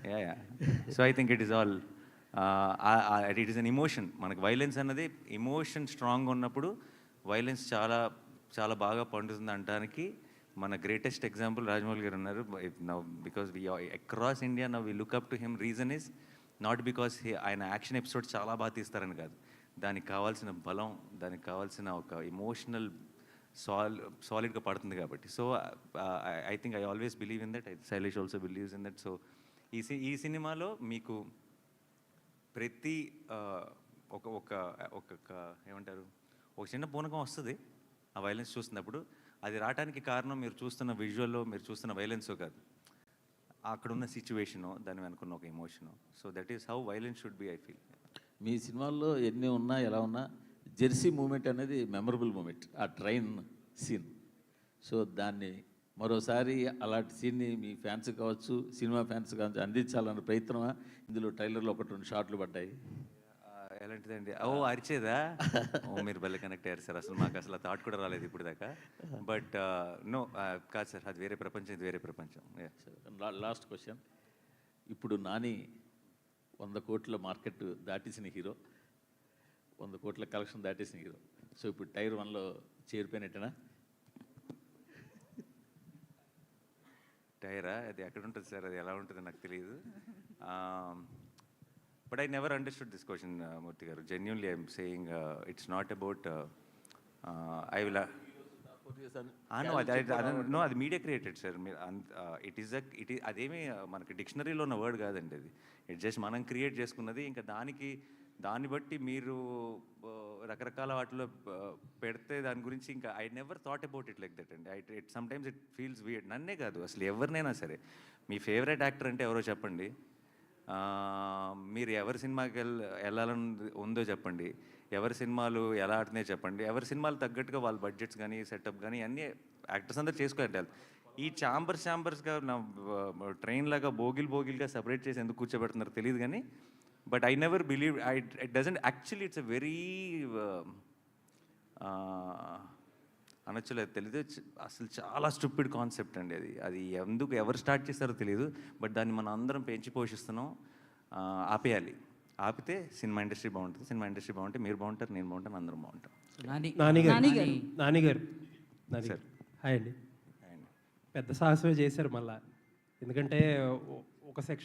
Yeah. So I think it is all it is an emotion. మనకు violence అన్నది emotion strong ఉన్నప్పుడు violence చాలా చాలా బాగా పండుతుంది అనడానికి మన గ్రేటెస్ట్ ఎగ్జాంపుల్ రాజమౌళి గారు ఉన్నారు. Now because we across India now we look up to him. Reason is not because ఆయన యాక్షన్ ఎపిసోడ్ చాలా బాగా తీస్తారని కాదు, దానికి కావాల్సిన బలం, దానికి కావాల్సిన ఒక ఎమోషనల్ సాలిడ్గా పడుతుంది కాబట్టి. So I think I always believe in that. Shailesh also believes in that. So ఈ సినిమాలో మీకు ప్రతి ఒక ఏమంటారు, ఒక చిన్న పూనకం వస్తుంది ఆ వైలెన్స్ చూస్తున్నప్పుడు. అది రావడానికి కారణం మీరు చూస్తున్న విజువల్లో, మీరు చూస్తున్న వైలెన్సో కాదు, అక్కడున్న సిచ్యువేషను, దాని వెనుకున్న ఒక emotion. So that is how violence should be, I feel. మీ సినిమాల్లో ఎన్ని ఉన్నా ఎలా ఉన్నా జెర్సీ మూమెంట్ అనేది మెమరబుల్ మూమెంట్, ఆ ట్రైన్ సీన్. సో దాన్ని మరోసారి అలాంటి సీన్ని మీ ఫ్యాన్స్ కావచ్చు, సినిమా ఫ్యాన్స్ కావచ్చు అందించాలన్న ప్రయత్నమా? ఇందులో ట్రైలర్లో 1-2 షాట్లు పడ్డాయి. ఎలాంటిదండి? ఓ అరిచేదా? ఓ మీరు భలే కనెక్ట్ అయ్యారు సార్. అసలు మాకు అసలు థాట్ కూడా రాలేదు ఇప్పుడు దాకా. బట్ నో, కాదు సార్, అది వేరే ప్రపంచం, ఇది వేరే ప్రపంచం. Last question. ఇప్పుడు నాని 100 కోట్ల మార్కెట్ దాటేసిన హీరో, 100 కోట్ల కలెక్షన్ దాటేసిన హీరో. సో ఇప్పుడు టైర్ 1లో చేరిపోయినట్టేనా? టైరా? అది ఎక్కడ ఉంటుంది సార్, అది ఎలా ఉంటుందో నాకు తెలియదు. But I never understood this question, Murthy గారు. Genuinely I'm saying it's not about I will know, అది media created sir. It is అదేమి మనకి డిక్షనరీలో ఉన్న వర్డ్ కాదండి అది. ఇట్ జస్ట్ మనం క్రియేట్ చేసుకున్నది. ఇంకా దాన్ని బట్టి మీరు రకరకాల వాటిలో పెడితే దాని గురించి ఇంకా I never thought about it like that అండి. It sometimes it feels weird. నన్నే కాదు, అసలు ఎవరినైనా సరే, మీ ఫేవరెట్ యాక్టర్ అంటే ఎవరో చెప్పండి, మీరు ఎవరి సినిమాకి వెళ్ళాలని ఉందో చెప్పండి, ఎవరి సినిమాలు ఎలా ఆడుతున్నాయో చెప్పండి, ఎవరి సినిమాలు తగ్గట్టుగా వాళ్ళ బడ్జెట్స్ కానీ సెటప్ కానీ అన్నీ యాక్టర్స్ అందరూ చేసుకోవాలి. ఈ ఛాంబర్స్గా నా ట్రైన్ లాగా బోగిల్గా సపరేట్ చేసి ఎందుకు కూర్చోబెడుతున్నారు తెలియదు కానీ, but I never believe it doesn't actually. It's a very అనొచ్చలేదు తెలీదు, అసలు చాలా స్టూపిడ్ కాన్సెప్ట్ అండి అది. అది ఎందుకు ఎవరు స్టార్ట్ చేస్తారో తెలియదు, బట్ దాన్ని మనం అందరం పెంచి పోషిస్తున్నాం. ఆపేయాలి. ఆపితే సినిమా ఇండస్ట్రీ బాగుంటుంది, సినిమా ఇండస్ట్రీ బాగుంటే మీరు బాగుంటారు, నేను బాగుంటాను, అందరం బాగుంటాం. నానిగారు హాయ్ అండి. పెద్ద సాహసమే చేశారు మళ్ళా. ఎందుకంటే ఒక సెక్షన్